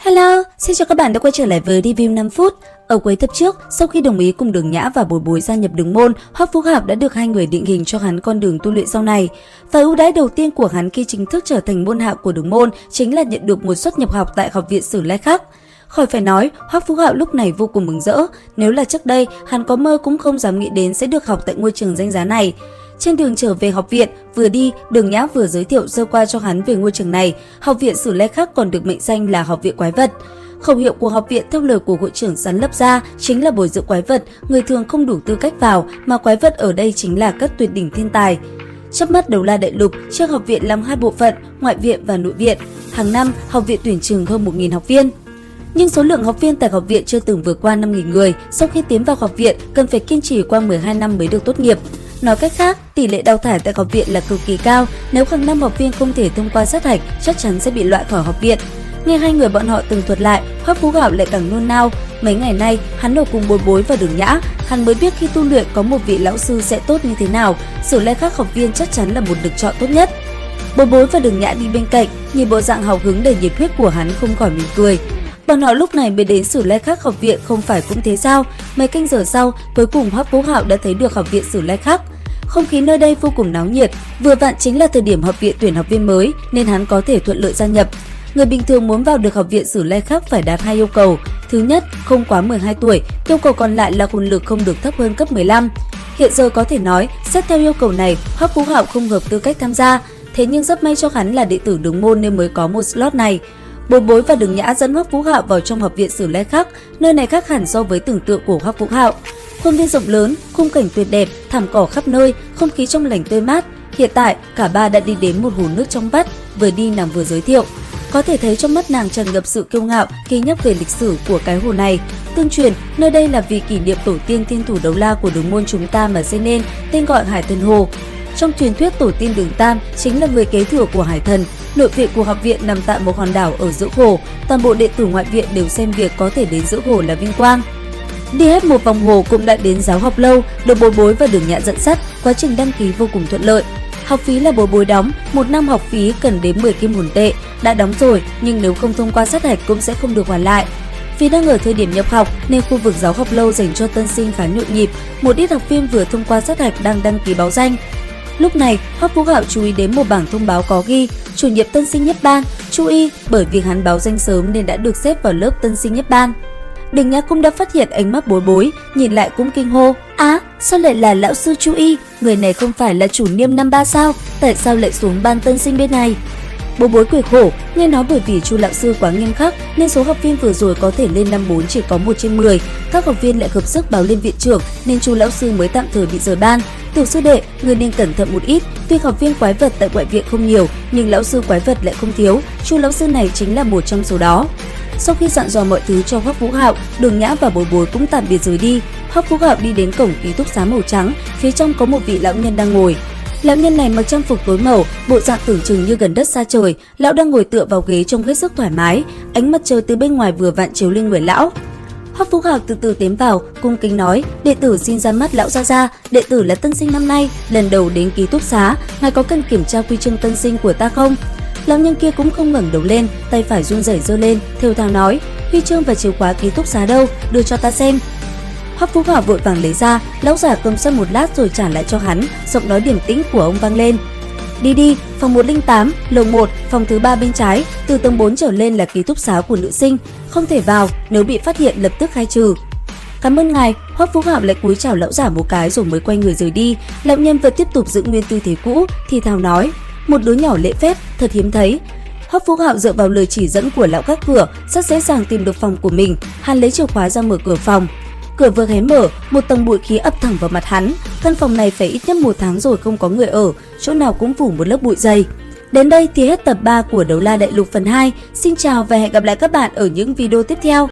Hello, xin chào các bạn đã quay trở lại với review 5 phút. Ở cuối tập trước, sau khi đồng ý cùng Đường Nhã và Bối Bối gia nhập Đường Môn, Hoắc Phúc Hạo đã được hai người định hình cho hắn con đường tu luyện sau này. Và ưu đãi đầu tiên của hắn khi chính thức trở thành môn hạ của Đường Môn chính là nhận được một suất nhập học tại Học viện Sử Lai Khắc. Khỏi phải nói, Hoắc Phúc Hạo lúc này vô cùng mừng rỡ. Nếu là trước đây, hắn có mơ cũng không dám nghĩ đến sẽ được học tại ngôi trường danh giá này. Trên đường trở về học viện, vừa đi, Đường Nhã vừa giới thiệu sơ qua cho hắn về ngôi trường này. Học viện Sử Lai Khắc còn được mệnh danh là Học viện Quái Vật. Khẩu hiệu của học viện theo lời của hội trưởng Sắn Lấp Ra chính là bồi dưỡng quái vật, người thường không đủ tư cách vào, mà quái vật ở đây chính là các tuyệt đỉnh thiên tài. Chớp mắt Đấu La Đại Lục, trước học viện làm hai bộ phận, ngoại viện và nội viện. Hàng năm, học viện tuyển chừng hơn 1.000 học viên. Nhưng số lượng học viên tại học viện chưa từng vượt qua 5.000 người. Sau khi tiến vào học viện, cần phải kiên trì qua 12 năm mới được tốt nghiệp. Nói cách khác, tỷ lệ đào thải tại học viện là cực kỳ cao. Nếu hàng năm học viên không thể thông qua sát hạch, chắc chắn sẽ bị loại khỏi học viện. Nghe hai người bọn họ từng thuật lại, Hoắc Phúc Hạo lại càng nôn nao. Mấy ngày nay, hắn ở cùng Bối Bối và Đường Nhã, hắn mới biết khi tu luyện có một vị lão sư sẽ tốt như thế nào. Sử Lai Khắc học viên chắc chắn là một lựa chọn tốt nhất. Bối Bối và Đường Nhã đi bên cạnh, nhìn bộ dạng hào hứng đầy nhiệt huyết của hắn không khỏi mỉm cười. Bọn họ lúc này mới đến Sử Lai Khắc học viện không phải cũng thế sao? Mấy canh giờ sau, cuối cùng Hoắc Phúc Hạo đã thấy được học viện Sử Lai Khắc. Không khí nơi đây vô cùng náo nhiệt, vừa vặn chính là thời điểm học viện tuyển học viên mới nên hắn có thể thuận lợi gia nhập. Người bình thường muốn vào được học viện Sử Lai Khắc phải đạt hai yêu cầu. Thứ nhất, không quá 12 tuổi, yêu cầu còn lại là hồn lực không được thấp hơn cấp 15. Hiện giờ có thể nói, xét theo yêu cầu này, Hoắc Phúc Hạo không hợp tư cách tham gia. Thế nhưng rất may cho hắn là đệ tử Đường Môn nên mới có một slot này. Bối Bối và Đường Nhã dẫn Hoắc Phúc Hạo vào trong học viện Sử Lai Khắc, nơi này khác hẳn so với tưởng tượng của Hoắc Phúc Hạo. Khuôn viên rộng lớn, khung cảnh tuyệt đẹp, thảm cỏ khắp nơi, không khí trong lành tươi mát. Hiện tại, cả ba đã đi đến một hồ nước trong vắt, vừa đi nàng vừa giới thiệu. Có thể thấy trong mắt nàng tràn ngập sự kiêu ngạo khi nhắc về lịch sử của cái hồ này. Tương truyền, nơi đây là vì kỷ niệm tổ tiên thiên thủ đấu la của Đường Môn chúng ta mà xây nên, tên gọi Hải Thần Hồ. Trong truyền thuyết tổ tiên Đường Tam chính là người kế thừa của Hải Thần. Nội viện của học viện nằm tại một hòn đảo ở giữa hồ, toàn bộ đệ tử ngoại viện đều xem việc có thể đến giữa hồ là vinh quang. Đi hết một vòng hồ cũng đã đến giáo học lâu, được Bối Bối và Đường Nhã dẫn dắt, quá trình đăng ký vô cùng thuận lợi. Học phí là Bối Bối đóng, một năm học phí cần đến 10 kim hồn tệ, đã đóng rồi nhưng nếu không thông qua sát hạch cũng sẽ không được hoàn lại. Vì đang ở thời điểm nhập học nên khu vực giáo học lâu dành cho tân sinh khá nhộn nhịp, một ít học viên vừa thông qua sát hạch đang đăng ký báo danh. Lúc này, Hoắc Phúc Hạo chú ý đến một bảng thông báo có ghi chủ nhiệm tân sinh nhất ban, chú ý bởi vì hắn báo danh sớm nên đã được xếp vào lớp tân sinh nhất ban. Đường Nhã cũng đã phát hiện ánh mắt Bối Bối, nhìn lại cũng kinh hô: sao lại là lão sư Chu Y? Người này không phải là chủ niêm năm 3 sao? Tại sao lại xuống ban tân sinh bên này? Bối Bối cười khổ, nghe nói bởi vì Chu lão sư quá nghiêm khắc nên số học viên vừa rồi có thể lên năm 4 chỉ có 1/10. Các học viên lại hợp sức báo lên viện trưởng nên Chu lão sư mới tạm thời bị rời ban. Tiểu sư đệ, người nên cẩn thận một ít. Tuy học viên quái vật tại ngoại viện không nhiều, nhưng lão sư quái vật lại không thiếu. Chu lão sư này chính là một trong số đó. Sau khi dặn dò mọi thứ cho Hoắc Phúc Hạo, Đường Nhã và Bối Bối cũng tạm biệt rời đi. Hoắc Phúc Hạo đi đến cổng ký túc xá màu trắng, phía trong có một vị lão nhân đang ngồi. Lão nhân này mặc trang phục tối màu, bộ dạng tưởng chừng như gần đất xa trời. Lão đang ngồi tựa vào ghế trông hết sức thoải mái, ánh mặt trời từ bên ngoài vừa vặn chiếu lên người lão. Hoắc Phúc Hạo từ từ tiến vào, cung kính nói: đệ tử xin ra mắt lão gia, đệ tử là tân sinh năm nay, lần đầu đến ký túc xá, ngài có cần kiểm tra quy chương tân sinh của ta không? Lão nhân kia cũng không ngẩng đầu lên, tay phải run rẩy giơ lên, thều thào nói: huy chương và chìa khóa ký túc xá đâu, đưa cho ta xem. Hoắc Phúc Hạo vội vàng lấy ra, lão giả cầm sân một lát rồi trả lại cho hắn, giọng nói điềm tĩnh của ông vang lên: đi, phòng 108, lầu 1, phòng thứ 3 bên trái, từ tầng 4 trở lên là ký túc xá của nữ sinh, không thể vào, nếu bị phát hiện lập tức khai trừ. Cảm ơn ngài. Hoắc Phúc Hạo lại cúi chào lão giả một cái rồi mới quay người rời đi. Lão nhân vẫn tiếp tục giữ nguyên tư thế cũ, thì thào nói: một đứa nhỏ lễ phép, thật hiếm thấy. Hoắc Phúc Hạo dựa vào lời chỉ dẫn của lão gác cửa, rất dễ dàng tìm được phòng của mình. Hắn lấy chìa khóa ra mở cửa phòng. Cửa vừa hé mở, một tầng bụi khí ập thẳng vào mặt hắn. Căn phòng này phải ít nhất 1 tháng rồi không có người ở, chỗ nào cũng phủ một lớp bụi dày. Đến đây thì hết tập 3 của Đấu La Đại Lục phần 2. Xin chào và hẹn gặp lại các bạn ở những video tiếp theo.